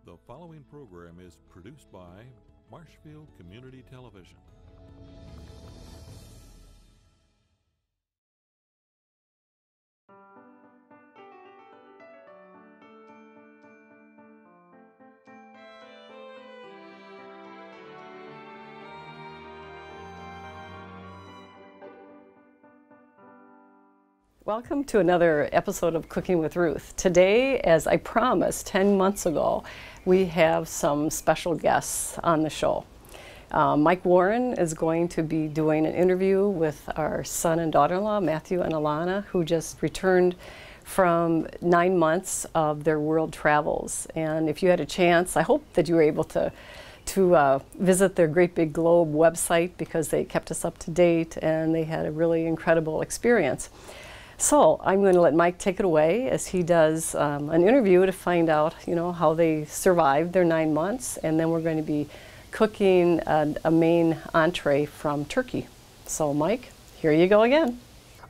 The following program is produced by Marshfield Community Television. Welcome to another episode of Cooking with Ruth. Today, as I promised 10 months ago, we have some special guests on the show. Mike Warren is going to be doing an interview with our son and daughter-in-law, Matthew and Alana, who just returned from 9 months of their world travels. And if you had a chance, I hope that you were able to visit their Great Big Globe website, because they kept us up to date and they had a really incredible experience. So I'm going to let Mike take it away as he does an interview to find out, how they survived their 9 months, and then we're going to be cooking a main entree from Turkey. So Mike, here you go again.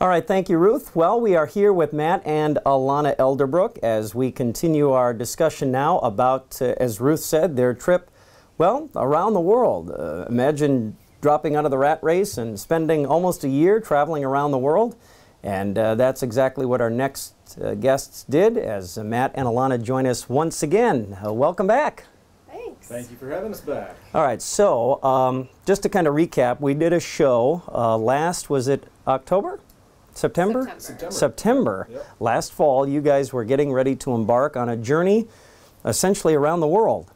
All right, thank you, Ruth. Well, we are here with Matt and Alana Elderbrook as we continue our discussion now about, as Ruth said, their trip, well, around the world. Imagine dropping out of the rat race and spending almost a year traveling around the world. And that's exactly what our next guests did, as Matt and Alana join us once again. Welcome back. Thanks. Thank you for having us back. All right, so just to kind of recap, we did a show last, was it October? September? September. Yep. Last fall, you guys were getting ready to embark on a journey essentially around the world.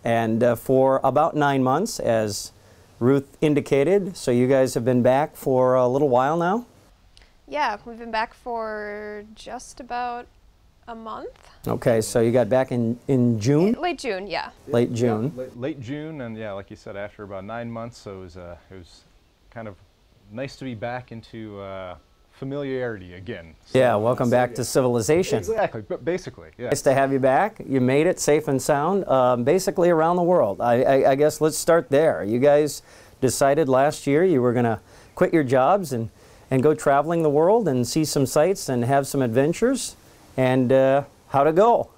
And for about 9 months, as Ruth indicated, so you guys have been back for a little while now? Yeah, we've been back for just about a month. Okay, so you got back in June? Late June, yeah. Late June. Yeah, late June, and yeah, like you said, after about 9 months, so it was kind of nice to be back into familiarity again. So, yeah, welcome back to civilization. Exactly, but basically, yeah. Nice to have you back. You made it safe and sound, basically around the world. I guess let's start there. You guys decided last year you were going to quit your jobs and go traveling the world and see some sights and have some adventures. And how'd it go?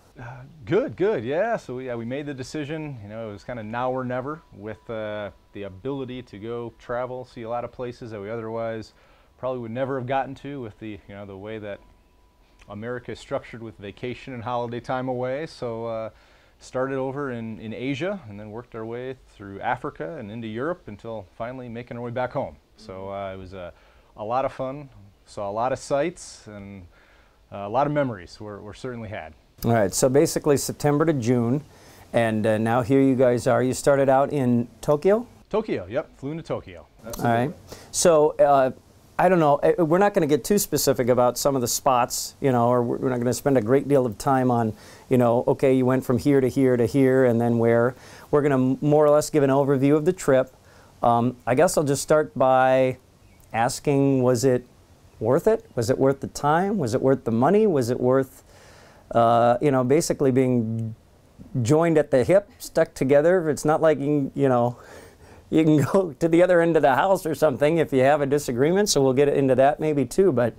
Good, yeah. So we made the decision. It was kind of now or never, with the ability to go travel, see a lot of places that we otherwise probably would never have gotten to, with the the way that America is structured with vacation and holiday time away. So started over in Asia, and then worked our way through Africa and into Europe until finally making our way back home. So it was a lot of fun, saw a lot of sights, and a lot of memories were certainly had. All right, so basically September to June, and now here you guys are. You started out in Tokyo? Tokyo, yep, flew into Tokyo. Absolutely. All right, so I don't know, we're not going to get too specific about some of the spots, or we're not going to spend a great deal of time on, okay, you went from here to here to here, and then where. We're going to more or less give an overview of the trip. I guess I'll just start by asking, was it worth it? Was it worth the time? Was it worth the money? Was it worth, basically being joined at the hip, stuck together? It's not like you can go to the other end of the house or something if you have a disagreement, so we'll get into that maybe too, but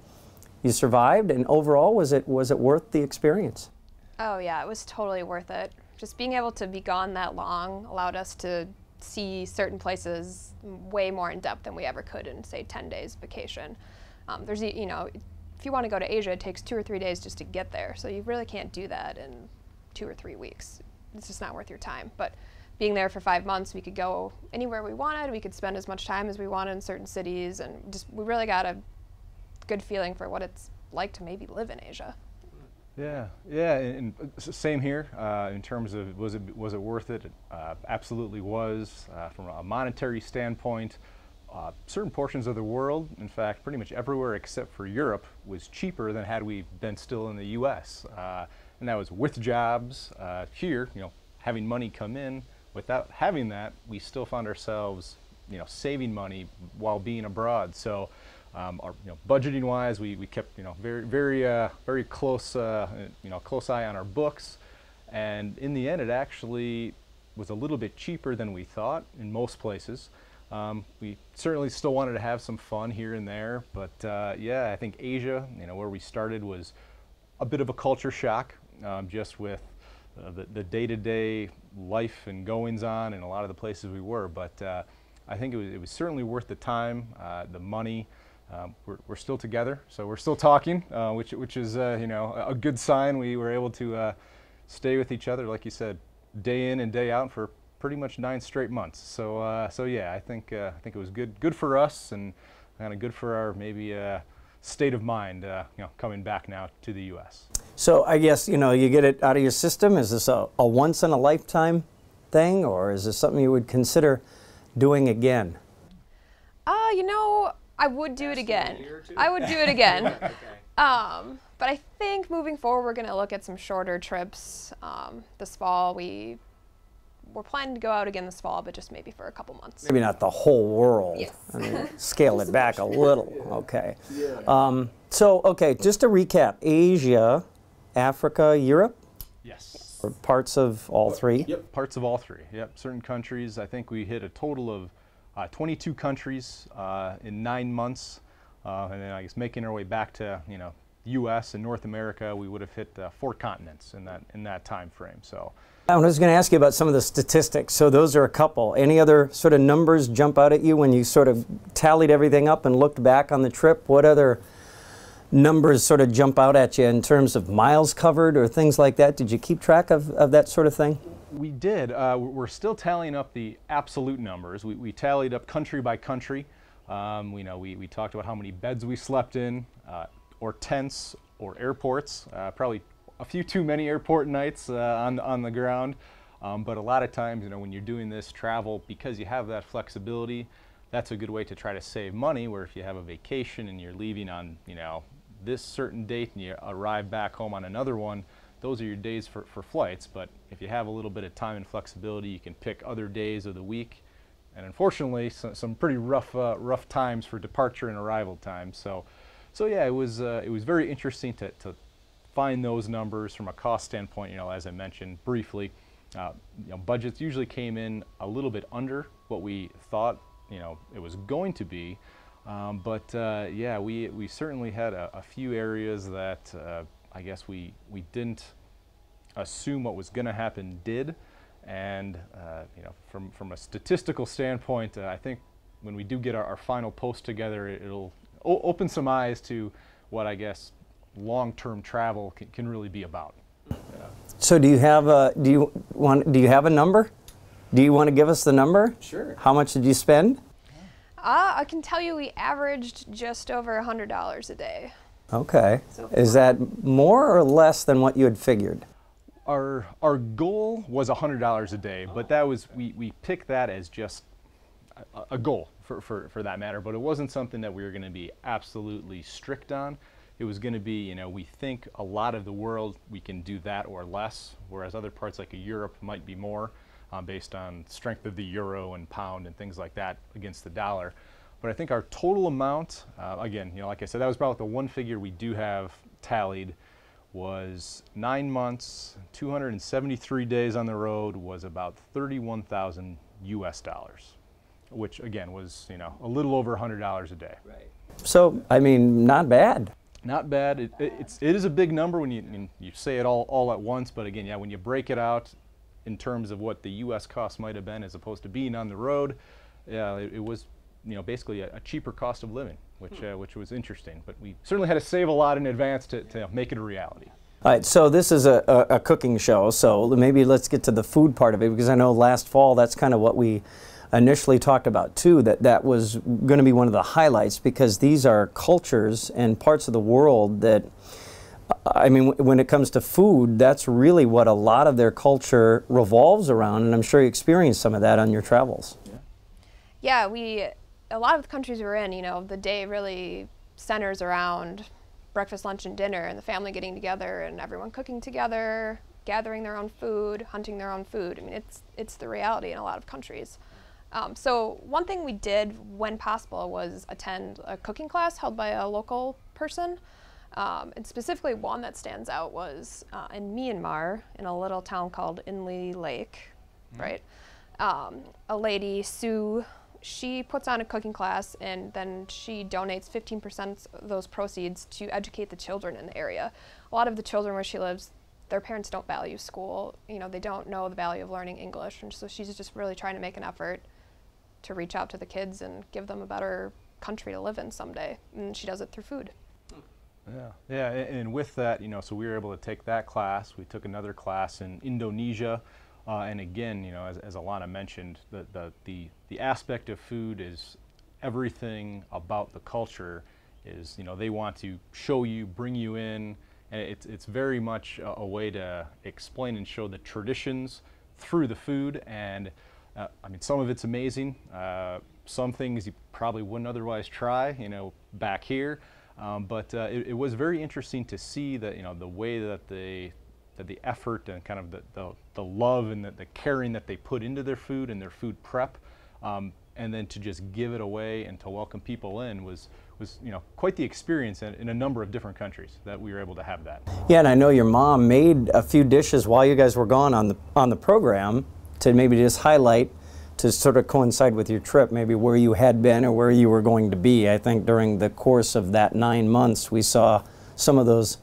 you survived, and overall, was it worth the experience? Oh yeah, it was totally worth it. Just being able to be gone that long allowed us to see certain places way more in depth than we ever could in, say, 10 days vacation. There's, if you want to go to Asia, it takes 2 or 3 days just to get there. So you really can't do that in 2 or 3 weeks. It's just not worth your time. But being there for 5 months, we could go anywhere we wanted. We could spend as much time as we wanted in certain cities, and we really got a good feeling for what it's like to maybe live in Asia. Yeah, and same here. In terms of was it worth it? It absolutely was. From a monetary standpoint, certain portions of the world, in fact, pretty much everywhere except for Europe, was cheaper than had we been still in the U.S. And that was with jobs. Here, having money come in. Without having that, we still found ourselves, saving money while being abroad. So. Our, budgeting wise, we kept, very close, close eye on our books, and in the end, it actually was a little bit cheaper than we thought in most places. We certainly still wanted to have some fun here and there, but yeah, I think Asia, where we started, was a bit of a culture shock, just with the day-to-day life and goings-on in a lot of the places we were. But I think it was certainly worth the time, the money. We're still together, so we're still talking, which is you know, a good sign. We were able to stay with each other, like you said, day in and day out for pretty much 9 straight months. So yeah, I think it was good for us, and kind of good for our maybe state of mind, you know, coming back now to the U.S. So I guess, you know, you get it out of your system. Is this a once in a lifetime thing, or is this something you would consider doing again? You know, I would do it again. I would do it again. Okay. But I think moving forward, we're going to look at some shorter trips. This fall, we're planning to go out again this fall, but just maybe for a couple months. Maybe not the whole world. Yes. I mean, scale it back a little. Okay. So, okay, just to recap, Asia, Africa, Europe? Yes. Or parts of all 3? Yep, parts of all 3. Yep, certain countries. I think we hit a total of 22 countries in 9 months, and then I guess making our way back to, you know, U.S. and North America, we would have hit 4 continents in that time frame. So. I was going to ask you about some of the statistics. So those are a couple. Any other sort of numbers jump out at you when you sort of tallied everything up and looked back on the trip? What other numbers sort of jump out at you in terms of miles covered or things like that? Did you keep track of that sort of thing? We did. We're still tallying up the absolute numbers. We tallied up country by country. We talked about how many beds we slept in, or tents, or airports. Probably a few too many airport nights on the ground. But a lot of times, you know, when you're doing this travel, because you have that flexibility, that's a good way to try to save money, where if you have a vacation and you're leaving on, you know, this certain date and you arrive back home on another one, those are your days for flights. But if you have a little bit of time and flexibility, you can pick other days of the week. And unfortunately, some pretty rough times for departure and arrival times. So yeah, it was very interesting to find those numbers from a cost standpoint. You know, as I mentioned briefly, you know, budgets usually came in a little bit under what we thought, you know, it was going to be. Yeah, we certainly had a few areas that I guess we didn't assume what was going to happen did. And you know, from a statistical standpoint, I think when we do get our final post together, it'll open some eyes to what I guess long-term travel can really be about. Yeah. So do you have a number? Do you want to give us the number? Sure. How much did you spend? I can tell you we averaged just over $100 a day. Okay. So is that more or less than what you had figured? Our goal was $100 a day, but that was we picked that as just a goal for that matter. But it wasn't something that we were going to be absolutely strict on. It was going to be, you know, we think a lot of the world we can do that or less, whereas other parts like Europe might be more based on strength of the euro and pound and things like that against the dollar. But I think our total amount, again, you know, like I said, that was probably the one figure we do have tallied, was 9 months, 273 days on the road, was about 31,000 US dollars, which again was, you know, a little over $100 a day. Right. So, I mean, not bad. Not bad. It is a big number when you say it all at once, but again, yeah, when you break it out in terms of what the U.S. cost might have been as opposed to being on the road, yeah, it was, you know, basically a cheaper cost of living, which was interesting. But we certainly had to save a lot in advance to make it a reality. All right, so this is a cooking show, so maybe let's get to the food part of it, because I know last fall that's kind of what we initially talked about too, that was going to be one of the highlights, because these are cultures and parts of the world that, I mean, when it comes to food, that's really what a lot of their culture revolves around, and I'm sure you experienced some of that on your travels. Yeah, a lot of the countries we're in, you know, the day really centers around breakfast, lunch, and dinner, and the family getting together and everyone cooking together, gathering their own food, hunting their own food. I mean, it's the reality in a lot of countries. So one thing we did when possible was attend a cooking class held by a local person. And specifically one that stands out was in Myanmar, in a little town called Inle Lake, right? A lady, Sue, she puts on a cooking class, and then she donates 15% of those proceeds to educate the children in the area. A lot of the children where she lives, their parents don't value school. You know, they don't know the value of learning English, and so she's just really trying to make an effort to reach out to the kids and give them a better country to live in someday, and she does it through food. Yeah, and with that, you know, so we were able to take that class. We took another class in Indonesia, and again, you know, as Alana mentioned, the aspect of food is everything about the culture. Is, you know, they want to show you, bring you in, and it's very much a way to explain and show the traditions through the food. And I mean, some of it's amazing. Some things you probably wouldn't otherwise try, you know, back here. But it was very interesting to see that, you know, the way that the effort and kind of the love and the caring that they put into their food and their food prep, and then to just give it away and to welcome people in was you know, quite the experience in a number of different countries that we were able to have that. Yeah, and I know your mom made a few dishes while you guys were gone on the program to maybe just highlight, to sort of coincide with your trip, maybe where you had been or where you were going to be. I think during the course of that 9 months, we saw some of those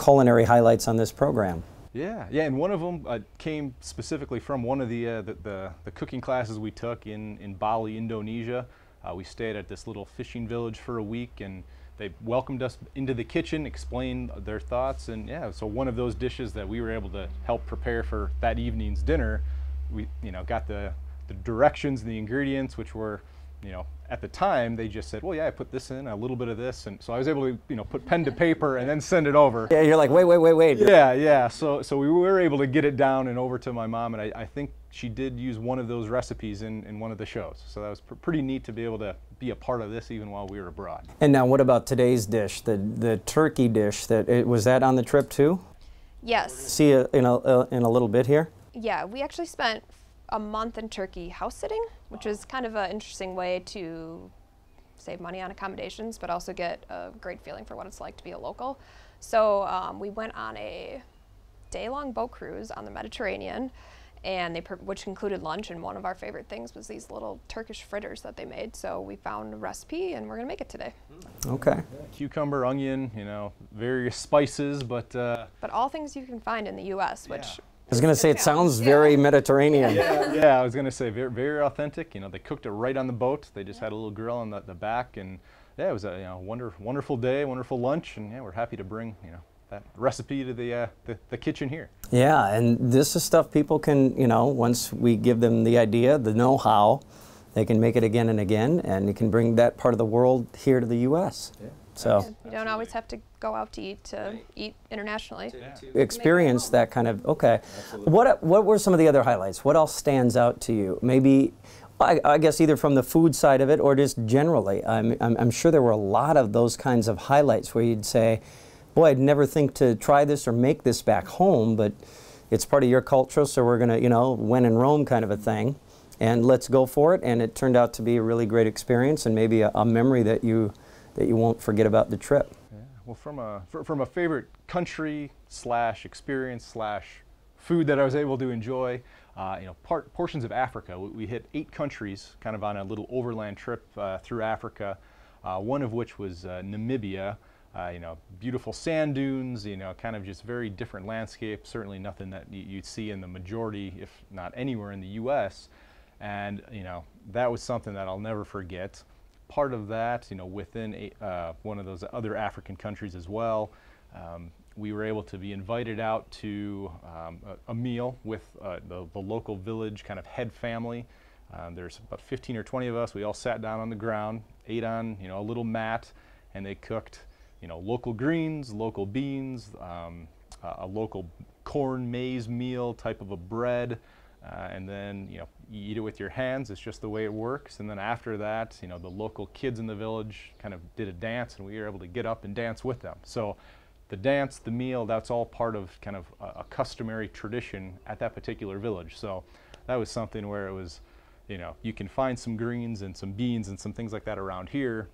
culinary highlights on this program. Yeah, and one of them came specifically from one of the cooking classes we took in Bali, Indonesia. We stayed at this little fishing village for a week, and they welcomed us into the kitchen, explained their thoughts, and yeah, so one of those dishes that we were able to help prepare for that evening's dinner, we, you know, got the directions and the ingredients, which were, you know, at the time they just said, well, yeah, I put this in, a little bit of this, and so I was able to, you know, put pen to paper and then send it over. Yeah, you're like, wait. Yeah. So we were able to get it down and over to my mom, and I think she did use one of those recipes in one of the shows. So that was pretty neat to be able to be a part of this even while we were abroad. And now, what about today's dish, the turkey dish? Was that on the trip too? Yes. See in a little bit here. Yeah, we actually spent a month in Turkey house sitting, which is kind of an interesting way to save money on accommodations, but also get a great feeling for what it's like to be a local. So we went on a day-long boat cruise on the Mediterranean, and which included lunch, and one of our favorite things was these little Turkish fritters that they made. So we found a recipe, and we're gonna make it today. Okay. Cucumber, onion, you know, various spices, but all things you can find in the U.S., which I was going to say, it sounds very Mediterranean. Yeah, I was going to say very, very authentic. You know, they cooked it right on the boat. They just had a little grill on the back, and yeah, it was a, you know, wonderful day, wonderful lunch, and yeah, we're happy to bring, you know, that recipe to the kitchen here. Yeah, and this is stuff people can, you know, once we give them the idea, the know-how, they can make it again and again, and you can bring that part of the world here to the U.S. Yeah. So you don't always have to go out to eat internationally. Experience that kind of, okay. What were some of the other highlights? What else stands out to you? Maybe, I guess either from the food side of it or just generally. I'm sure there were a lot of those kinds of highlights where you'd say, boy, I'd never think to try this or make this back home, but it's part of your culture, so we're going to, you know, when in Rome kind of a thing, and let's go for it. And it turned out to be a really great experience and maybe a memory that you won't forget about the trip. Yeah. Well, from a favorite country / experience / food that I was able to enjoy, you know, portions of Africa. We hit 8 countries, kind of on a little overland trip through Africa. One of which was Namibia. You know, beautiful sand dunes. You know, kind of just very different landscape. Certainly nothing that you'd see in the majority, if not anywhere, in the U.S. And you know, that was something that I'll never forget. Part of that, you know, within one of those other African countries as well, we were able to be invited out to a meal with the local village kind of head family. There's about 15 or 20 of us. We all sat down on the ground, ate on, you know, a little mat, and they cooked, you know, local greens, local beans, a local corn maize meal type of a bread. And then, you know, you eat it with your hands. It's just the way it works. And then after that, you know, the local kids in the village kind of did a dance, and we were able to get up and dance with them. So the dance, the meal, that's all part of kind of a customary tradition at that particular village. So that was something where it was, you know, you can find some greens and some beans and some things like that around here.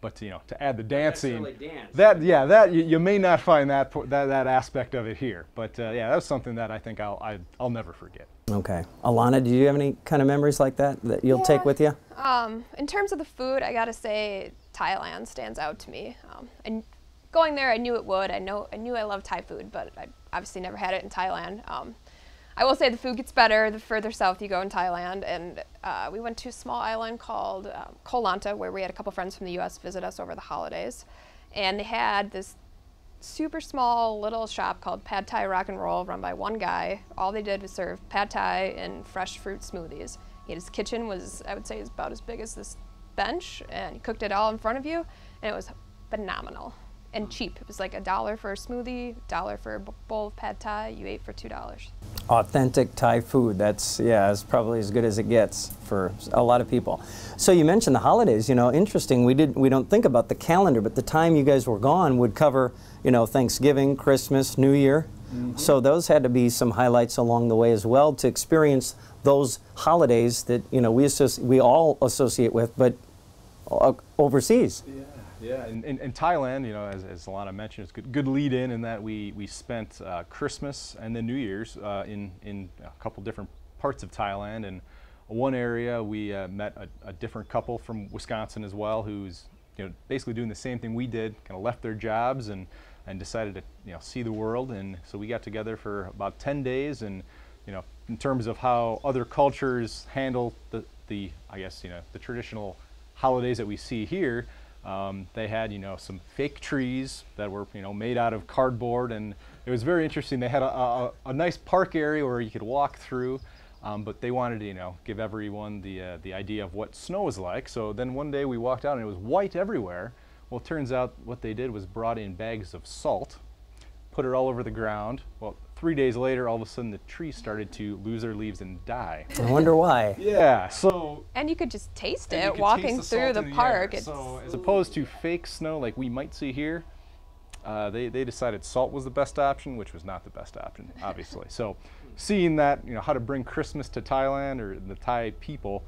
But you know, to add the dancing, that you may not find that aspect of it here. But yeah, that was something that I think I'll never forget. Okay, Alana, do you have any kind of memories like that you'll take with you? In terms of the food, I gotta say Thailand stands out to me. And going there, I knew it would. I knew I loved Thai food, but I obviously never had it in Thailand. I will say the food gets better the further south you go in Thailand, and we went to a small island called Koh Lanta, where we had a couple friends from the U.S. visit us over the holidays, and they had this super small little shop called Pad Thai Rock and Roll, run by one guy. All they did was serve pad thai and fresh fruit smoothies. His kitchen was, I would say, about as big as this bench, and he cooked it all in front of you, and it was phenomenal and cheap. It was like $1 for a smoothie, $1 for a bowl of pad thai. You ate for $2. Authentic Thai food. That's, yeah, it's probably as good as it gets for a lot of people. So you mentioned the holidays. You know, interesting. We don't think about the calendar, but the time you guys were gone would cover, you know, Thanksgiving, Christmas, New Year. Mm-hmm. So those had to be some highlights along the way as well, to experience those holidays that, you know, we all associate with, but overseas. Yeah. Yeah, in Thailand, you know, as Alana mentioned, it's good lead in that we spent Christmas and then New Year's in a couple different parts of Thailand. And one area we met a different couple from Wisconsin as well, who's, you know, basically doing the same thing we did, kind of left their jobs and decided to, you know, see the world. And so we got together for about 10 days, and, you know, in terms of how other cultures handle the I guess, you know, the traditional holidays that we see here. They had, you know, some fake trees that were, you know, made out of cardboard, and it was very interesting. They had a nice park area where you could walk through, but they wanted to, you know, give everyone the idea of what snow is like. So then one day we walked out and it was white everywhere. Well, it turns out what they did was brought in bags of salt, put it all over the ground. Well, 3 days later, all of a sudden the trees started to lose their leaves and die. I wonder why. Yeah, so... And you could just taste it walking through the park. So as opposed to fake snow like we might see here, they decided salt was the best option, which was not the best option, obviously. So seeing that, you know, how to bring Christmas to Thailand or the Thai people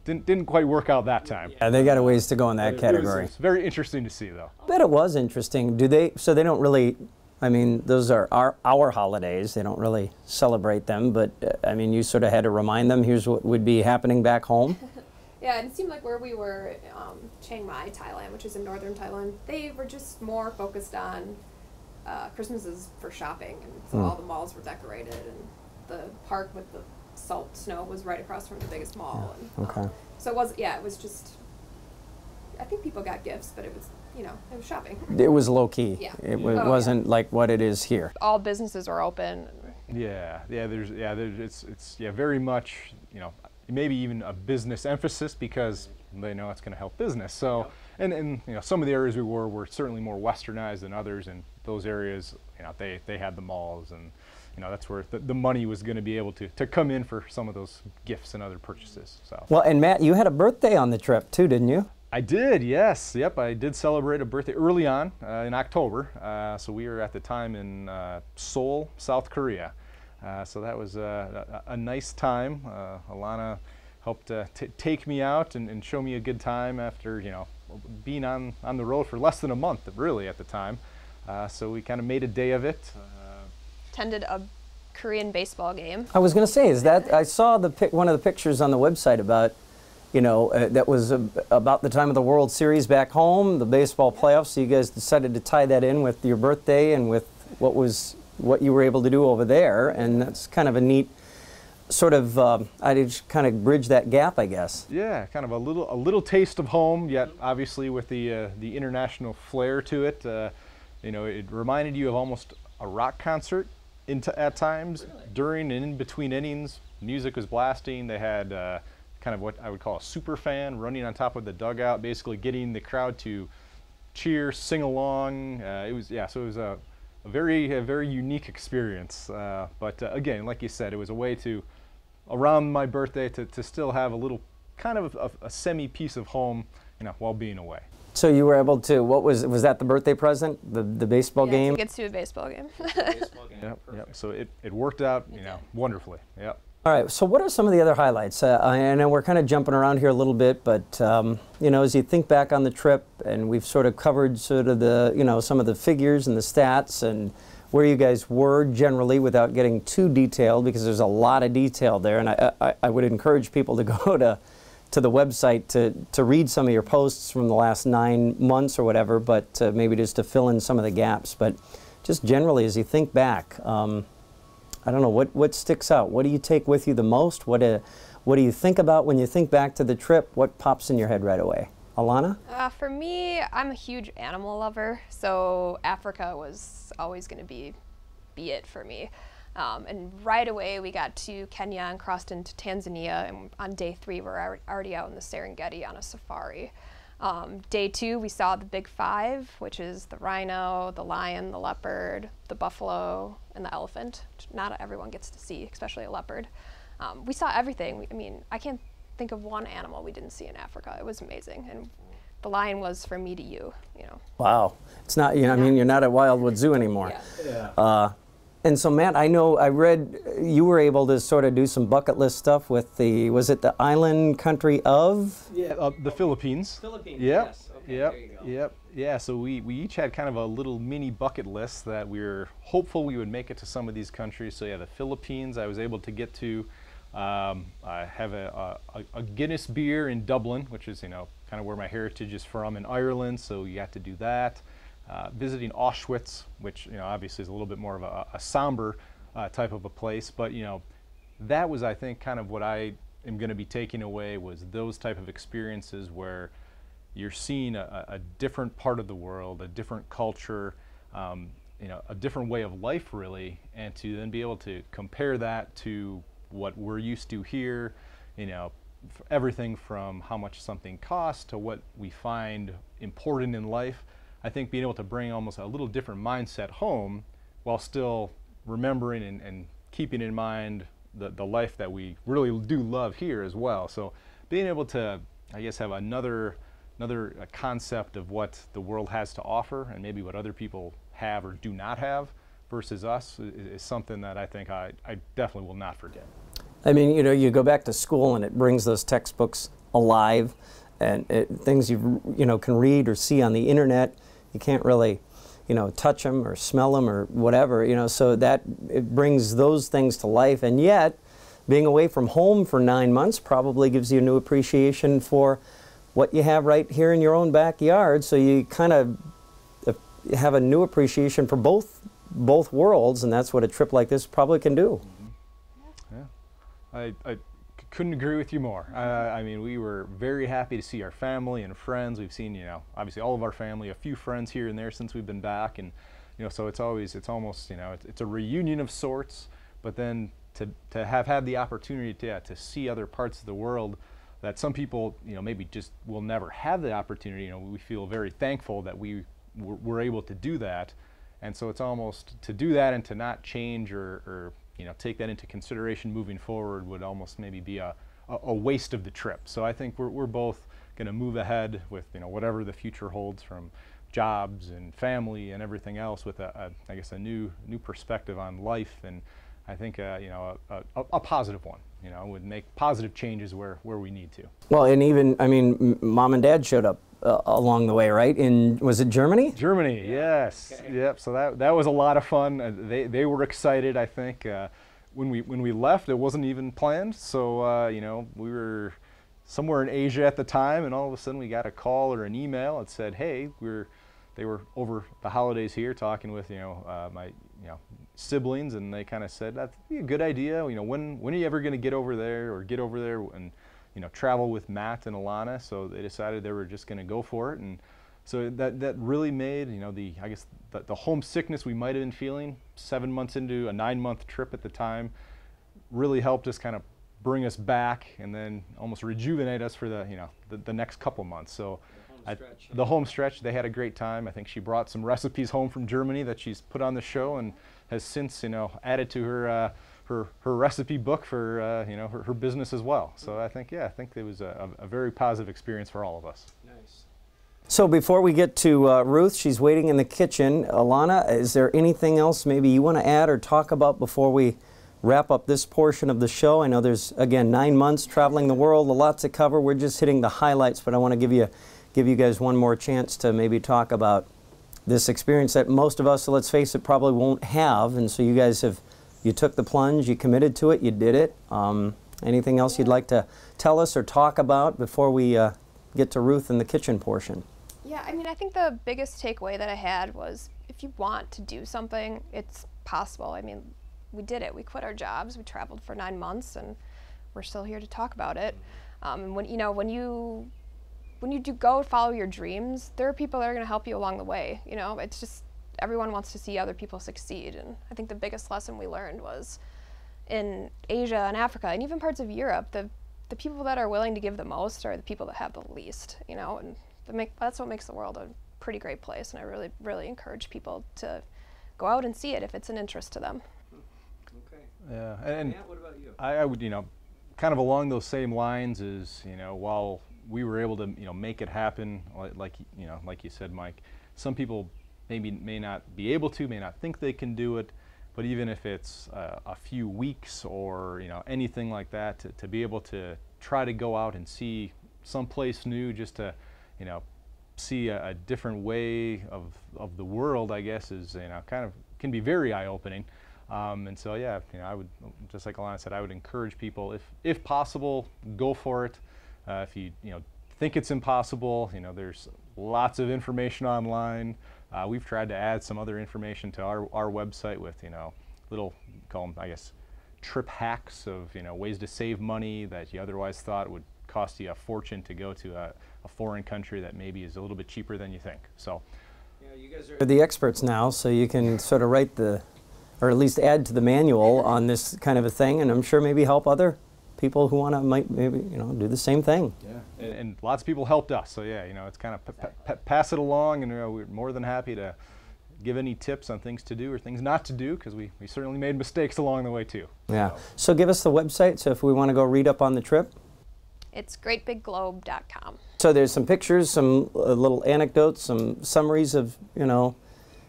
didn't quite work out that time. Yeah, they got a ways to go in that category. It's very interesting to see, though. I bet it was interesting. So they don't really... I mean, those are our holidays. They don't really celebrate them, but I mean, you sort of had to remind them, here's what would be happening back home. Yeah, and it seemed like where we were, Chiang Mai, Thailand, which is in northern Thailand, they were just more focused on Christmases for shopping, and so all the malls were decorated, and the park with the salt snow was right across from the biggest mall. Yeah. And, okay. So it was just, I think people got gifts, but it was, you know, it was shopping. It was low key. Yeah. It wasn't like what it is here. All businesses are open. It's very much, you know, maybe even a business emphasis because they know it's going to help business. So, and you know, some of the areas we were certainly more westernized than others, and those areas, you know, they had the malls, and, you know, that's where the money was going to be able to come in for some of those gifts and other purchases. So. Well, and Matt, you had a birthday on the trip too, didn't you? I did, yes. Yep, I did celebrate a birthday early on in October. So we were at the time in Seoul, South Korea. So that was a nice time. Alana helped take me out and show me a good time after, you know, being on the road for less than a month, really, at the time. So we kind of made a day of it. Attended a Korean baseball game. I was going to say, I saw one of the pictures on the website about, you know, that was about the time of the World Series back home, the baseball playoffs. So you guys decided to tie that in with your birthday and with what you were able to do over there, and that's kind of a neat sort of. I just kind of bridge that gap, I guess. Yeah, kind of a little taste of home, yet obviously with the international flair to it. You know, it reminded you of almost a rock concert at times. Really? During and in between innings. Music was blasting. They had kind of what I would call a super fan running on top of the dugout, basically getting the crowd to cheer, sing along. It was a very unique experience. But again, like you said, it was a way to, around my birthday, to still have a little kind of a semi piece of home, you know, while being away. So you were able to, was that the birthday present, the baseball game? Tickets to a baseball game. Yep. So it worked out, you know, wonderfully. Yep. All right, so what are some of the other highlights? I know we're kind of jumping around here a little bit, but you know, as you think back on the trip, and we've sort of covered sort of the, you know, some of the figures and the stats and where you guys were generally without getting too detailed, because there's a lot of detail there, and I would encourage people to go to the website to read some of your posts from the last 9 months or whatever, but maybe just to fill in some of the gaps. But just generally as you think back, I don't know, what sticks out? What do you take with you the most? What do you think about when you think back to the trip? What pops in your head right away? Alana? For me, I'm a huge animal lover, so Africa was always going to be it for me. And right away we got to Kenya and crossed into Tanzania, and on day 3 we're already out in the Serengeti on a safari. Day 2 we saw the big 5, which is the rhino, the lion, the leopard, the buffalo, and the elephant, which not everyone gets to see, especially a leopard. We saw everything. I mean, I can't think of one animal we didn't see in Africa. It was amazing, and the lion was from me to you, you know. Wow. It's not, you know, I mean, you're not at Wildwood Zoo anymore. Yeah. And so, Matt, I know I read you were able to sort of do some bucket list stuff with the, was it the island country of? Yeah, the Philippines. Philippines, yep. yes. Okay, Yep, there you go. yep, yeah. So we each had kind of a little mini bucket list that we were hopeful we would make it to some of these countries. So yeah, the Philippines I was able to get to. I have a Guinness beer in Dublin, which is, you know, kind of where my heritage is from in Ireland. So you got to do that. Visiting Auschwitz, which, you know, obviously is a little bit more of a somber type of a place, but, you know, that was, I think, kind of what I am going to be taking away, was those type of experiences where you're seeing a different part of the world, a different culture, you know, a different way of life, really, and to then be able to compare that to what we're used to here, you know, everything from how much something costs to what we find important in life. I think being able to bring almost a little different mindset home while still remembering and keeping in mind the life that we really do love here as well. So being able to, I guess, have another concept of what the world has to offer and maybe what other people have or do not have versus us is something that I think I definitely will not forget. I mean, you know, you go back to school and it brings those textbooks alive, and things you know, can read or see on the internet. You can't really, you know, touch them or smell them or whatever, you know, so that it brings those things to life. And yet, being away from home for 9 months probably gives you a new appreciation for what you have right here in your own backyard. So you kind of have a new appreciation for both worlds, and that's what a trip like this probably can do. Yeah, I couldn't agree with you more. I mean, we were very happy to see our family and friends. We've seen, you know, obviously all of our family, a few friends here and there since we've been back, and, you know, so it's almost, you know, it's a reunion of sorts. But then to have had the opportunity to see other parts of the world that some people, you know, maybe just will never have the opportunity. You know, we feel very thankful that we were able to do that, and so it's almost to do that and to not change or you know, take that into consideration moving forward would almost maybe be a waste of the trip. So I think we're both going to move ahead with, you know, whatever the future holds, from jobs and family and everything else, with I guess a new perspective on life, and I think you know, a positive one. You know, would make positive changes where we need to. Well, and even, I mean, Mom and Dad showed up along the way, right? Was it Germany? Germany, yes. Okay. Yep. So that was a lot of fun. They were excited. I think when we left, it wasn't even planned. So you know, we were somewhere in Asia at the time, and all of a sudden we got a call or an email that said, "Hey, they were over the holidays here talking with, you know, my, you know, siblings, and they kind of said that'd be a good idea. You know, when are you ever going to get over there and, you know, travel with Matt and Alana?" So they decided they were just going to go for it, and so that really made, you know, I guess the homesickness we might have been feeling 7 months into a 9-month trip at the time really helped us kind of bring us back and then almost rejuvenate us for the next couple months. So the home stretch, they had a great time. I think she brought some recipes home from Germany that she's put on the show and has since, you know, added to her recipe book for you know, her business as well. So I think it was a very positive experience for all of us. Nice. So before we get to Ruth, she's waiting in the kitchen. Alana, is there anything else maybe you want to add or talk about before we wrap up this portion of the show? I know there's, again, 9 months traveling the world, a lot to cover. We're just hitting the highlights, but I want to give you guys one more chance to maybe talk about this experience that most of us, so let's face it, probably won't have. And so you guys you took the plunge, you committed to it, you did it. Anything else you'd like to tell us or talk about before we get to Ruth and the kitchen portion? Yeah, I mean, I think the biggest takeaway that I had was, if you want to do something, it's possible. I mean, we did it. We quit our jobs. We traveled for 9 months, and we're still here to talk about it. And when you do go follow your dreams, there are people that are going to help you along the way. You know, it's just everyone wants to see other people succeed, and I think the biggest lesson we learned was in Asia and Africa and even parts of Europe, the people that are willing to give the most are the people that have the least. You know, and that's what makes the world a pretty great place. And I really, really encourage people to go out and see it if it's an interest to them. Okay. Yeah, and Matt, what about you? I would, kind of along those same lines is, while we were able to, make it happen, like you said, Mike, some people may not be able to, may not think they can do it, but even if it's a few weeks or, anything like that, to be able to try to go out and see someplace new, just to, see a different way of the world, I guess, is, kind of can be very eye-opening. And so, yeah, I would, just like Alana said, I would encourage people, if possible, go for it. If you, think it's impossible, there's lots of information online. We've tried to add some other information to our website with, little, call them, I guess, trip hacks of, ways to save money that you otherwise thought would cost you a fortune to go to a foreign country that maybe is a little bit cheaper than you think. So, you guys are the experts now, so you can sort of write or at least add to the manual on this kind of a thing, and I'm sure maybe help other people who might maybe do the same thing. Yeah, and lots of people helped us. So yeah, it's kind of pass it along, and we're more than happy to give any tips on things to do or things not to do, because we certainly made mistakes along the way too. Yeah. So give us the website. So if we want to go read up on the trip. It's greatbigglobe.com. So there's some pictures, some little anecdotes, some summaries of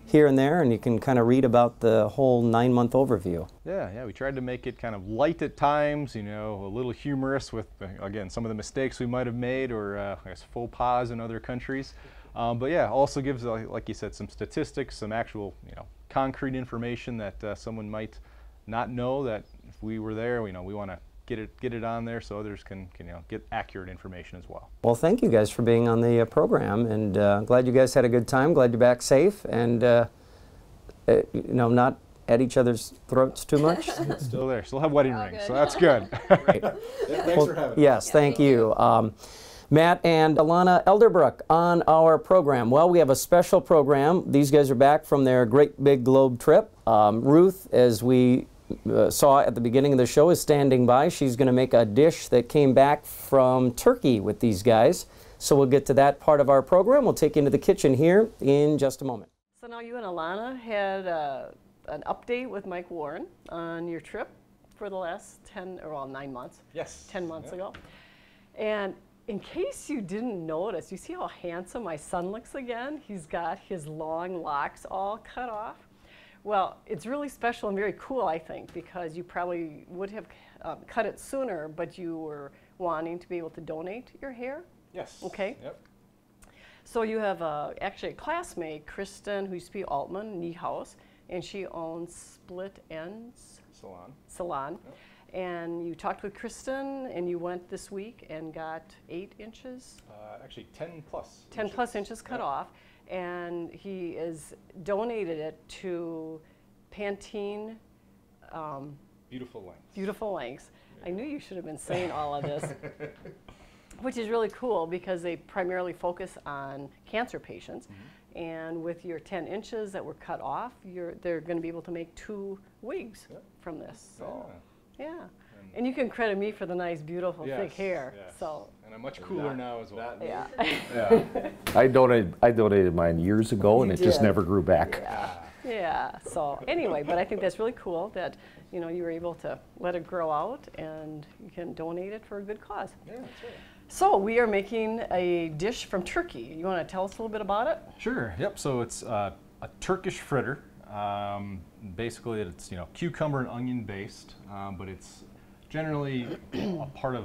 here and there, and you can kind of read about the whole 9-month overview. Yeah, we tried to make it kind of light at times, a little humorous with, again, some of the mistakes we might have made, or I guess faux pas in other countries. But yeah, also gives, like you said, some statistics, some actual, concrete information that someone might not know, that if we were there, we want to get it on there so others can get accurate information as well. Well, thank you guys for being on the program, and glad you guys had a good time. Glad you're back safe, and not at each other's throats too much. Still there. Still have wedding rings, so that's good. Great. Thanks for having us. Yes, thank you. Matt and Alana Elderbrook on our program. Well, we have a special program. These guys are back from their Great Big Globe trip. Ruth, as we saw at the beginning of the show, is standing by. She's going to make a dish that came back from Turkey with these guys. So we'll get to that part of our program. We'll take you into the kitchen here in just a moment. So now you and Alana had an update with Mike Warren on your trip for the last 9 months. Yes. 10 months ago. And in case you didn't notice, you see how handsome my son looks again? He's got his long locks all cut off. Well, it's really special and very cool, I think, because you probably would have cut it sooner, but you were wanting to be able to donate your hair. Yes. Okay. Yep. So you have actually a classmate, Kristen, who used to be Altman, Niehaus, and she owns Split Ends Salon. Yep. And you talked with Kristen, and you went this week and got 8 inches? Actually 10 plus. 10 plus inches cut off. And he is donated it to Pantene. Beautiful lengths. Beautiful lengths. I knew you should have been saying all of this, which is really cool because they primarily focus on cancer patients. Mm-hmm. And with your 10 inches that were cut off, they're going to be able to make 2 wigs from this. So, yeah. And you can credit me for the nice, beautiful, thick hair. Yes. So. And I'm much cooler now as well. Yeah. Yeah. I donated mine years ago, and it just never grew back. Yeah. So anyway, but I think that's really cool that you were able to let it grow out, and you can donate it for a good cause. Yeah, that's right. So we are making a dish from Turkey. You want to tell us a little bit about it? Sure. Yep. So it's a Turkish fritter. Basically, it's cucumber and onion based, but it's generally a part of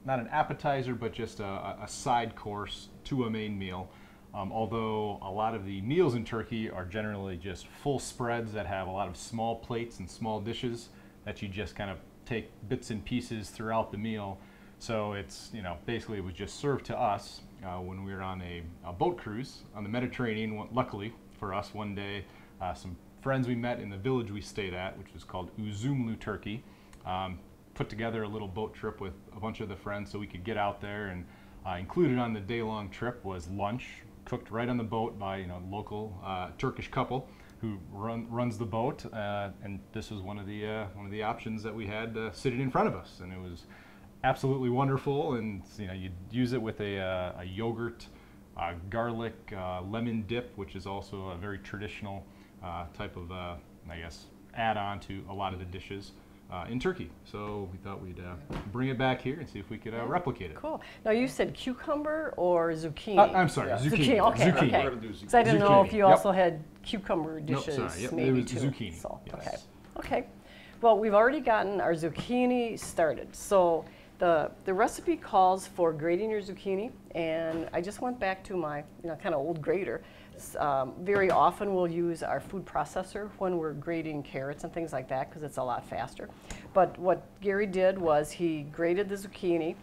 not an appetizer, but just a side course to a main meal. Although a lot of the meals in Turkey are generally just full spreads that have a lot of small plates and small dishes that you just kind of take bits and pieces throughout the meal. So it's, basically it was just served to us when we were on a boat cruise on the Mediterranean, luckily for us one day. Some friends we met in the village we stayed at, which was called Uzumlu, Turkey, put together a little boat trip with a bunch of the friends so we could get out there, and included on the day-long trip was lunch, cooked right on the boat by a local Turkish couple who runs the boat, and this was one of the options that we had sitting in front of us, and it was absolutely wonderful. And you'd use it with a yogurt, garlic, lemon dip, which is also a very traditional type of I guess add-on to a lot of the dishes in Turkey. So we thought we'd bring it back here and see if we could replicate it. Cool. Now you said cucumber or zucchini? I'm sorry, zucchini. Zucchini, okay. Zucchini. Okay. We're gonna do zucchini. So I didn't know if you Yep. also had cucumber dishes, sorry, yep, maybe it was too. zucchini, So, yes. okay. Okay. Well, we've already gotten our zucchini started. So the recipe calls for grating your zucchini, and I just went back to my kind of old grater. Very often we'll use our food processor when we're grating carrots and things like that because it's a lot faster. But what Gary did was he grated the zucchini,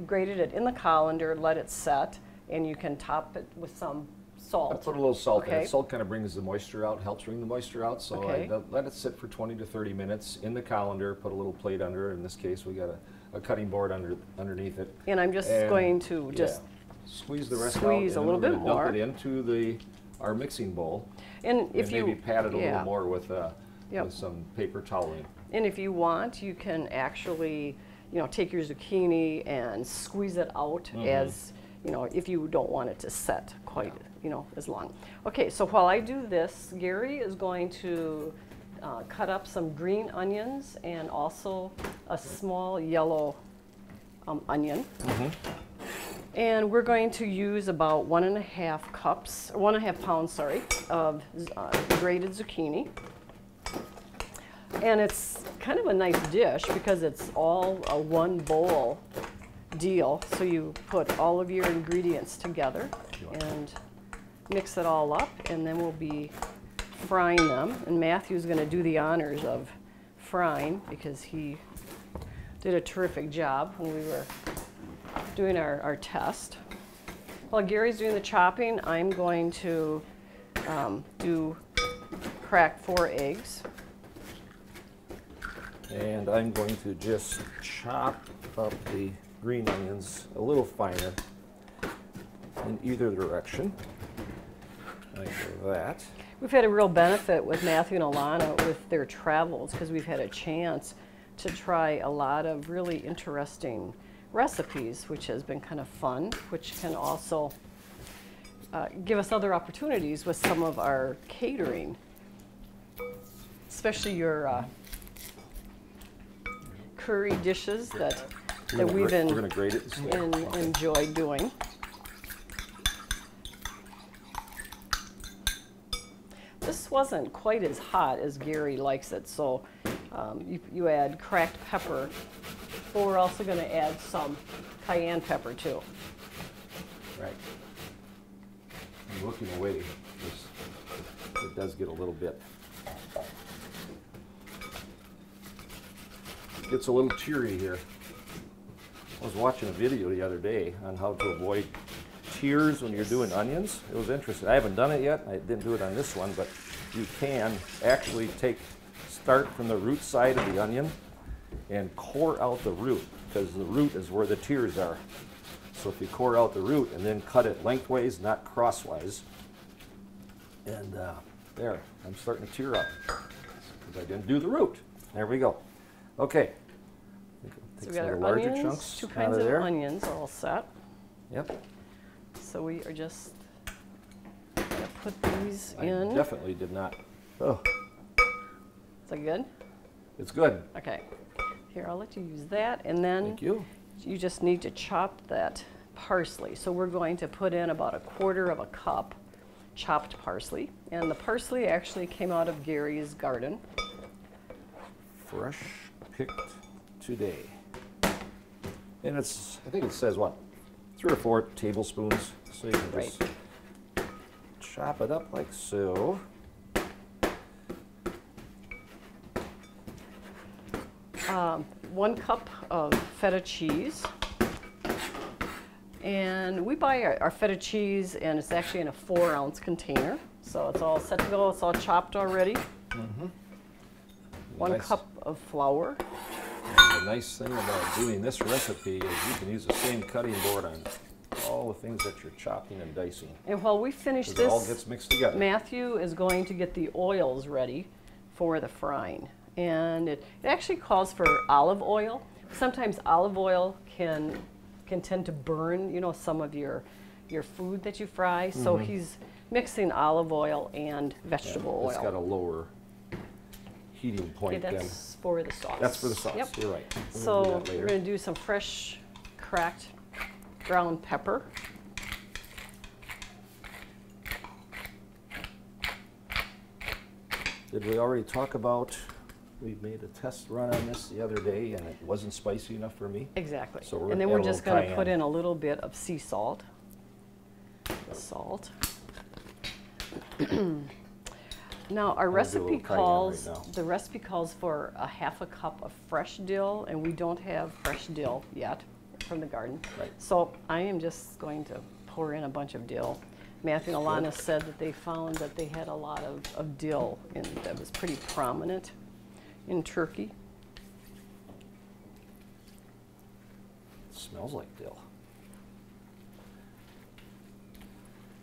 grated it in the colander, let it set, and you can top it with some I salt. put a little salt in Okay. it. Salt kind of brings the moisture out, helps bring the moisture out. So Okay. I let it sit for 20 to 30 minutes in the colander, put a little plate under it. In this case, we got a cutting board underneath it. And I'm just And, going to yeah, just, squeeze the rest out. squeeze a and little then bit we're gonna more. dump it into our mixing bowl. and if and you maybe pat it a yeah. little more with Yep. some paper toweling. And if you want, you can actually, take your zucchini and squeeze it out as, if you don't want it to set quite, as long. Okay, so while I do this, Gary is going to cut up some green onions and also a small yellow onion. And we're going to use about 1.5 pounds, of grated zucchini. And it's kind of a nice dish because it's all a one bowl deal. So you put all of your ingredients together and mix it all up, and then we'll be frying them. And Matthew's going to do the honors of frying because he did a terrific job when we were doing our test. While Gary's doing the chopping, I'm going to crack 4 eggs. And I'm going to just chop up the green onions a little finer in either direction, like that. We've had a real benefit with Matthew and Alana with their travels because we've had a chance to try a lot of really interesting recipes, which has been kind of fun, which can also give us other opportunities with some of our catering, especially your curry dishes that we've We're going to grate it. enjoyed doing. This wasn't quite as hot as Gary likes it, so you add cracked pepper, but we're also going to add some cayenne pepper too. Right. I'm looking away. It does get a little bit. It's a little teary here. I was watching a video the other day on how to avoid tears when you're doing onions. It was interesting. I haven't done it yet. I didn't do it on this one, but you can actually start from the root side of the onion and core out the root, because the root is where the tears are. So if you core out the root and then cut it lengthways, not crosswise, and there, I'm starting to tear up because I didn't do the root. There we go. Okay. So Take we got some our of the larger onions, chunks 2 out kinds of of there. onions all set. Yep. So we are just going to put these I in. definitely did not. Oh, Is that good? it's good. Okay. Here, I'll let you use that, and then Thank you. you just need to chop that parsley. So we're going to put in about 1/4 cup chopped parsley, and the parsley actually came out of Gary's garden. Fresh picked today. And I think it says what? 3 or 4 tablespoons. So you can just chop it up like so. Um, 1 cup of feta cheese. And we buy our feta cheese, and it's actually in a 4-ounce container. So it's all set to go. It's all chopped already. One Nice. cup of flour. And the nice thing about doing this recipe is you can use the same cutting board on all the things that you're chopping and dicing. And while we finish 'Cause it all this, gets mixed together. Matthew is going to get the oils ready for the frying. And it actually calls for olive oil. Sometimes olive oil can tend to burn, you know, some of your food that you fry. So he's mixing olive oil and vegetable It's got a oil. lower heating point Okay, than. that's for the sauce. That's for the sauce. Yep. You're right. We'll So do that we're later. going to do some fresh cracked ground pepper. Did we already talk about, we made a test run on this the other day and it wasn't spicy enough for me? Exactly. So we're And then gonna we're add a just little going to put cayenne. in a little bit of sea salt. The salt. Now our I'm gonna do a recipe little cayenne calls, right now. the recipe calls for a half a cup of fresh dill, and we don't have fresh dill yet from the garden. Right. So I am just going to pour in a bunch of dill. Matthew and Alana said that they found that they had a lot of dill in, that was pretty prominent in Turkey. It smells like dill.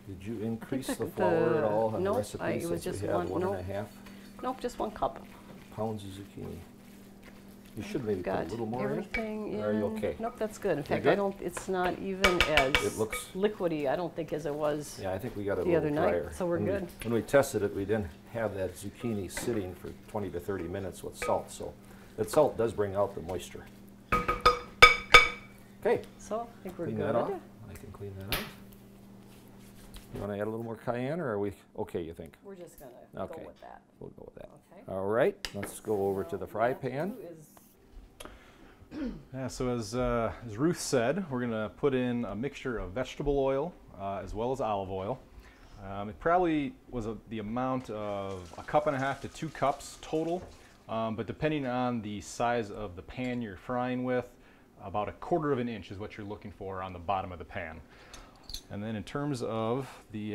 Did you increase the flour at all on the nope, recipe it was since just we have one, one and nope. a half Nope, just 1 cup. pounds of zucchini? You should maybe put a Got little more in. everything in. Or are you okay? Nope, that's good. In fact, good? I don't. It's not even as It looks- liquidy. I don't think as it was. Yeah, I think we got it a The little other night, drier. so we're When we- good. When we tested it, we didn't have that zucchini sitting for 20 to 30 minutes with salt, so that salt does bring out the moisture. Okay, So I think we're clean good. that off. I can clean that out. You want to add a little more cayenne, or are we okay, you think? We're just gonna Okay. go with that. We'll go with that. Okay. All right, let's go over to the fry Matthew pan. is- Yeah, so as Ruth said, we're going to put in a mixture of vegetable oil as well as olive oil. It probably was the amount of 1.5 to 2 cups total, but depending on the size of the pan you're frying with, about 1/4 inch is what you're looking for on the bottom of the pan. And then in terms of the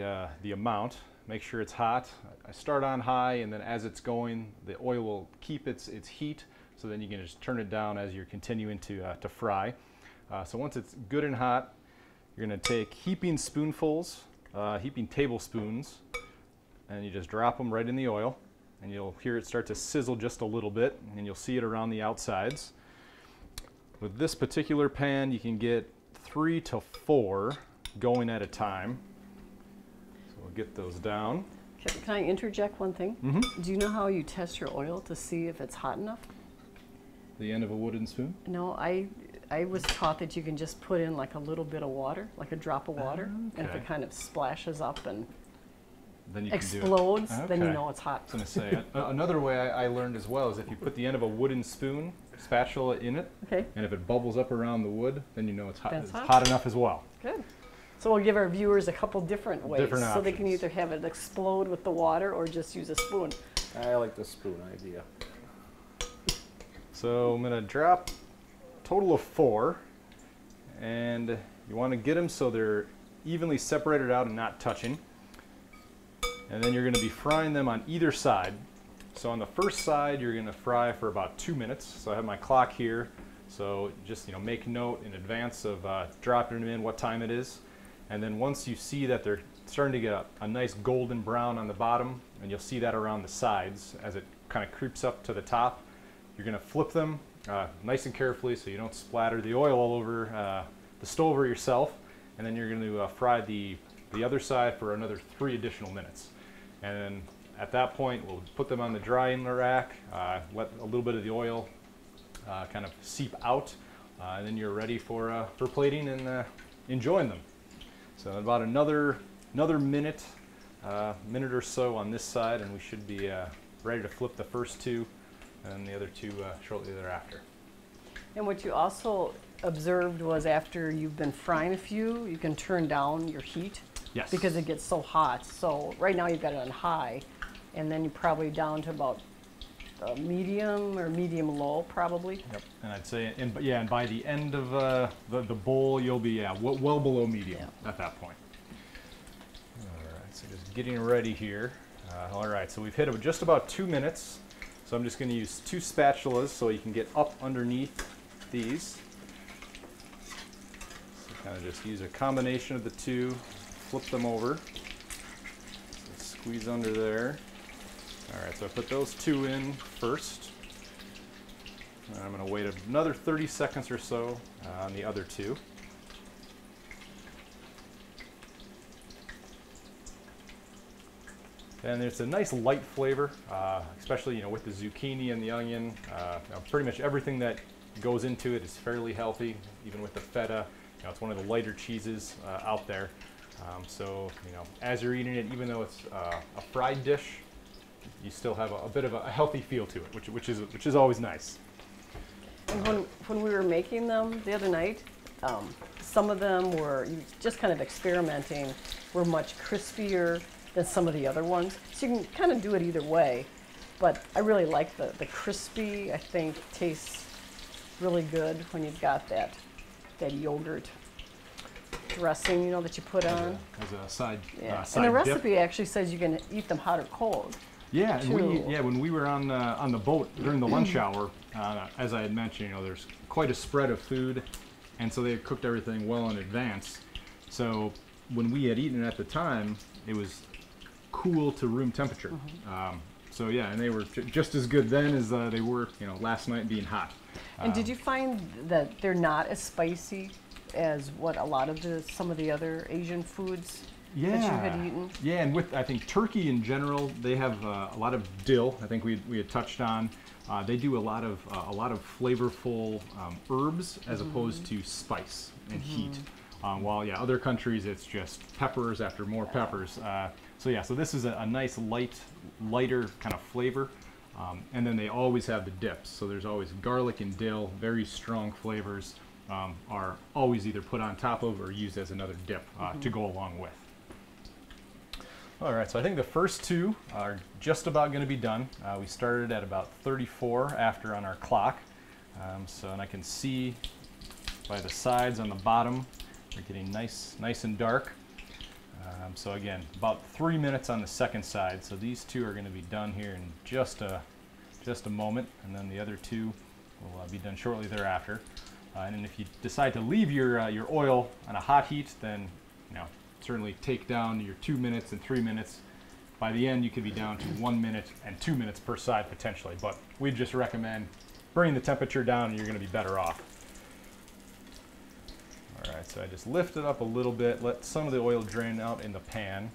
amount, make sure it's hot. I start on high, and then as it's going, the oil will keep its heat, so then you can just turn it down as you're continuing to fry. So once it's good and hot, you're going to take heaping spoonfuls, heaping tablespoons, and you just drop them right in the oil, and you'll hear it start to sizzle just a little bit, and you'll see it around the outsides. With this particular pan, you can get 3 to 4 going at a time. So we'll get those down. Can I interject one thing? Mm-hmm. Do you know how you test your oil to see if it's hot enough? The end of a wooden spoon. No, I was taught that you can just put in like a little bit of water, like a drop of water, and if Okay. it kind of splashes up and Then you can do it. explodes, then you Okay. know it's hot. I was going to say, another way I learned as well is if you put the end of a wooden spoon, spatula in it, Okay, and if it bubbles up around the wood, then you know it's hot, That's it's hot. hot enough as well. good. So we'll give our viewers a couple different ways, Different so they can options. either have it explode with the water or just use a spoon. I like the spoon idea. So I'm going to drop a total of 4, and you want to get them so they're evenly separated out and not touching. And then you're going to be frying them on either side. So on the first side, you're going to fry for about 2 minutes. So I have my clock here. So just make note in advance of dropping them in what time it is. And then once you see that they're starting to get a nice golden brown on the bottom, and you'll see that around the sides as it kind of creeps up to the top, you're going to flip them nice and carefully so you don't splatter the oil all over the stove or yourself. And then you're going to fry the other side for another 3 additional minutes. And then at that point, we'll put them on the drying rack, let a little bit of the oil kind of seep out, and then you're ready for plating and enjoying them. So about another minute, minute or so on this side, and we should be ready to flip the first 2 and the other 2 shortly thereafter. And what you also observed was after you've been frying a few, you can turn down your heat. Yes. Because it gets so hot. So right now you've got it on high, and then you're probably down to about medium or medium low probably. Yep. And I'd say, and by the end of the bowl, you'll be well below medium at that point. All right. So just getting ready here. All right, so we've hit it just about 2 minutes. So I'm just going to use 2 spatulas so you can get up underneath these. So kind of just use a combination of the two, flip them over. So squeeze under there. All right, so I put those 2 in first. And I'm going to wait another 30 seconds or so on the other 2. And it's a nice light flavor, especially with the zucchini and the onion. Pretty much everything that goes into it is fairly healthy, even with the feta. It's one of the lighter cheeses out there. So as you're eating it, even though it's a fried dish, you still have a bit of a healthy feel to it, which is always nice. And when we were making them the other night, some of them were just kind of experimenting, were much crispier than some of the other ones. So you can kind of do it either way. But I really like the crispy, I think, tastes really good when you've got that yogurt dressing, that you put on. As a side, yeah. Side And the dip. recipe actually says you can eat them hot or cold. Yeah, and too. when we were on the boat during the lunch hour, as I had mentioned, there's quite a spread of food, and so they had cooked everything well in advance. So when we had eaten at the time, it was cool to room temperature. So yeah, and they were just as good then as they were, last night being hot. And did you find that they're not as spicy as what a lot of some of the other Asian foods that you had eaten? Yeah, and I think turkey in general, they have a lot of dill. I think we had touched on. They do a lot of flavorful herbs as opposed to spice and heat. While other countries it's just peppers after more peppers. So this is a nice lighter kind of flavor. And then they always have the dips. So there's always garlic and dill, very strong flavors, are always either put on top of or used as another dip to go along with. All right, so I think the first 2 are just about going to be done. We started at about 34 after on our clock. And I can see by the sides on the bottom, they're getting nice and dark. So again, about 3 minutes on the second side. So these 2 are going to be done here in just a moment, and then the other 2 will be done shortly thereafter. And then if you decide to leave your oil on a hot heat, then certainly take down your 2 minutes and 3 minutes. By the end, you could be down to 1 minute and 2 minutes per side potentially. But we just recommend bringing the temperature down, and you're going to be better off. All right, so I just lift it up a little bit, let some of the oil drain out in the pan.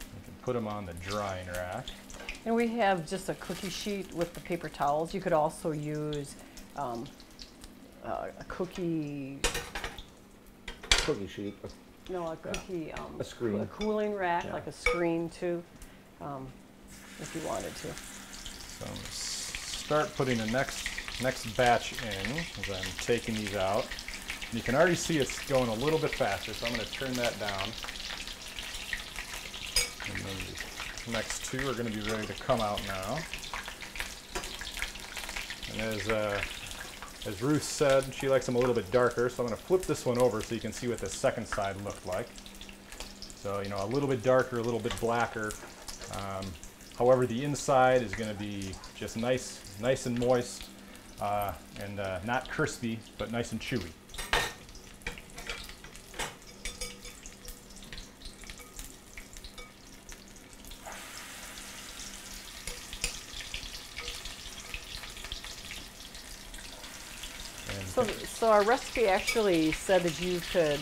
You can put them on the drying rack. And we have just a cookie sheet with the paper towels. You could also use a cookie sheet. No, a cookie, A screen. a cooling rack, like a screen too, if you wanted to. So I'm going to start putting the next batch in as I'm taking these out. And you can already see it's going a little bit faster, so I'm going to turn that down. And then the next 2 are going to be ready to come out now. And as Ruth said, she likes them a little bit darker, so I'm going to flip this one over so you can see what the second side looked like. So, a little bit darker, a little bit blacker. However, the inside is going to be just nice and moist, and not crispy, but nice and chewy. So our recipe actually said that you could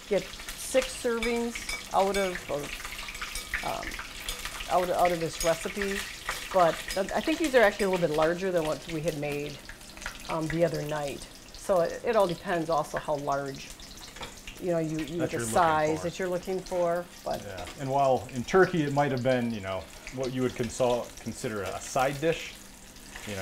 get 6 servings out of this recipe, but I think these are actually a little bit larger than what we had made the other night. So it all depends also how large, the size that you're looking for. But yeah, and while in Turkey it might have been, what you would consider a side dish,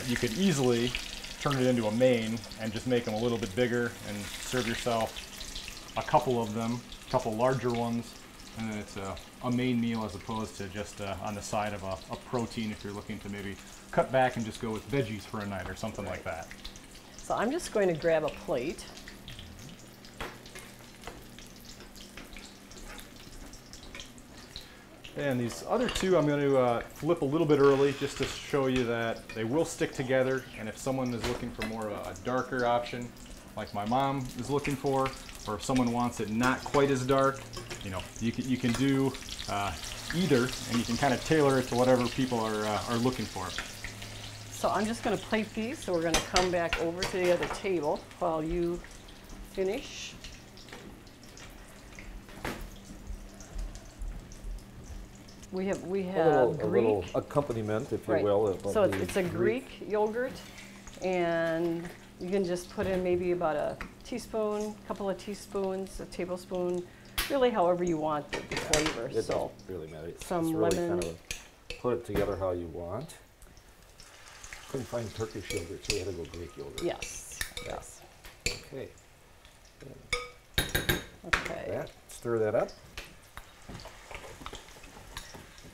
you could easily turn it into a main and just make them a little bit bigger and serve yourself a couple of them, a couple larger ones, and then it's a main meal as opposed to just on the side of a protein if you're looking to maybe cut back and just go with veggies for a night or something like that. So I'm just going to grab a plate. And these other two I'm going to flip a little bit early just to show you that they will stick together, and if someone is looking for more of a darker option like my mom is looking for, or if someone wants it not quite as dark, you know, you can do either, and you can kind of tailor it to whatever people are looking for. So I'm just going to plate these, so we're going to come back over to the other table while you finish. We have a Greek. little accompaniment, if you Right. will. of So the it's a Greek yogurt, and you can just put in maybe about a teaspoon, couple of teaspoons, a tablespoon, really however you want the flavor. It So doesn't really matter. It's some really lemon. kind of put it together how you want. Couldn't find Turkish yogurt, so we had to go Greek yogurt. yes, yes. Okay. Okay. That, stir that up.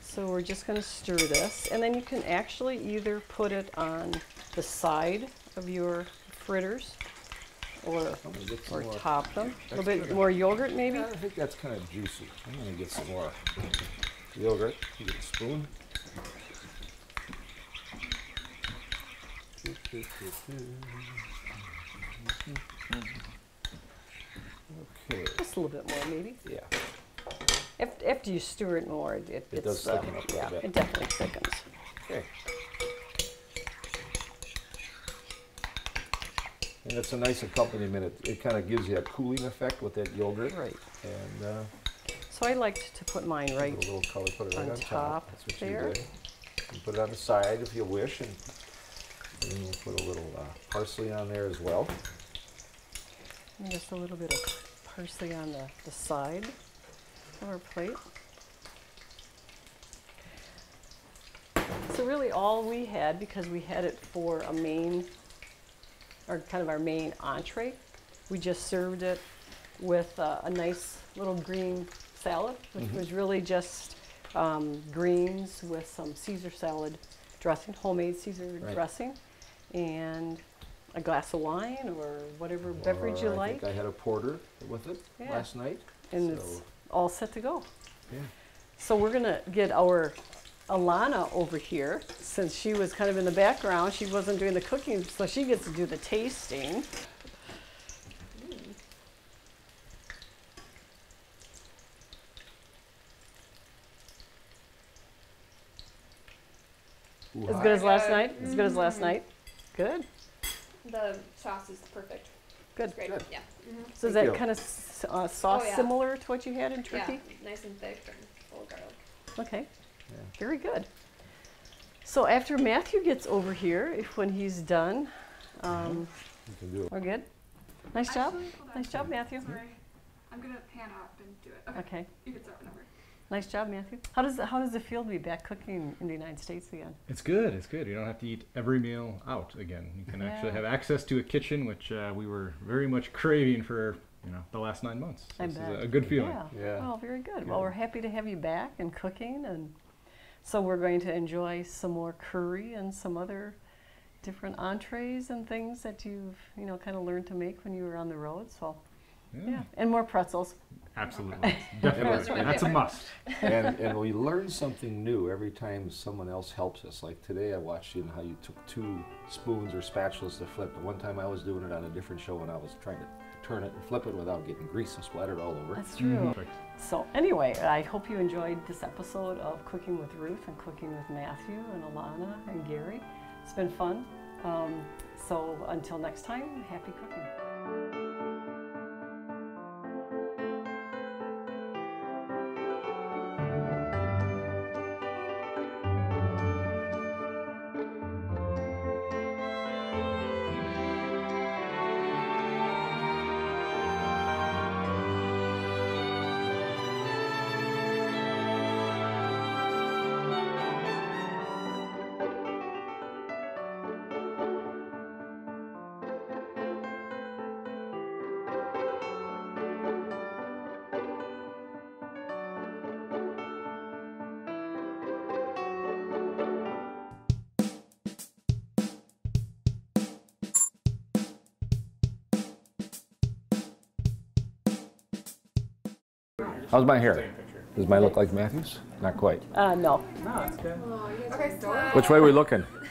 So we're just going to stir this, and then you can actually either put it on the side of your fritters, or I'm gonna get some more. top them. A little bit Extra. more yogurt, maybe. I think that's kind of juicy. I'm gonna get some more yogurt. You get a spoon. Okay. Just a little bit more, maybe. Yeah. After you stir it more, it does thicken up a little yeah, bit. it definitely thickens. Okay. And it's a nice accompaniment. It kind of gives you a cooling effect with that yogurt. Right. And So I liked to put mine right. a little color, put it right on on top top. That's what there. you did. You can put it on the side if you wish, and then we'll put a little parsley on there as well. And just a little bit of parsley on the side of our plate. So really all we had, because we had it for a main, or kind of our main entree, we just served it with a nice little green salad, which was really just greens with some Caesar salad dressing, homemade Caesar Right. dressing, and a glass of wine or whatever beverage you Or I like. think I had a porter with it Yeah. last night. And so, it's all set to go. yeah. So we're gonna get our Alana over here, since she was kind of in the background. She wasn't doing the cooking, so she gets to do the tasting. As good as last night? As good as last night? Good, The sauce is perfect. good. Great. Good. Yeah. So is Thank that you. kind of sauce Oh, yeah. similar to what you had in Turkey? Yeah. Nice and thick and full of garlic. Okay, Yeah. very good. So after Matthew gets over here, when he's done, You can do it. we're good? Nice job. Actually, hold on. Nice job, Matthew. Sorry. I'm gonna pan out and do it. Okay. Okay. You can start whenever. Nice job, Matthew. How does it feel to be back cooking in the United States again? It's good. It's good. You don't have to eat every meal out again. You can actually Yeah. have access to a kitchen, which we were very much craving for, the last 9 months. So I this bet. is a good feeling. Yeah. Yeah. Well, very good. Good. Well, we're happy to have you back and cooking, and so we're going to enjoy some more curry and some other different entrees and things that you've kind of learned to make when you were on the road. So yeah, and more pretzels. Absolutely. Definitely. That's a must. And we learn something new every time someone else helps us. Like today I watched you how you took 2 spoons or spatulas to flip. One time I was doing it on a different show and I was trying to turn it and flip it without getting grease and splattered all over. That's true. Perfect. So anyway, I hope you enjoyed this episode of Cooking with Ruth and Cooking with Matthew and Alana and Gary. It's been fun. So until next time, happy cooking. How's my hair? Does mine look like Matthew's? Not quite. No. No, it's good. Okay, so Which way are we looking?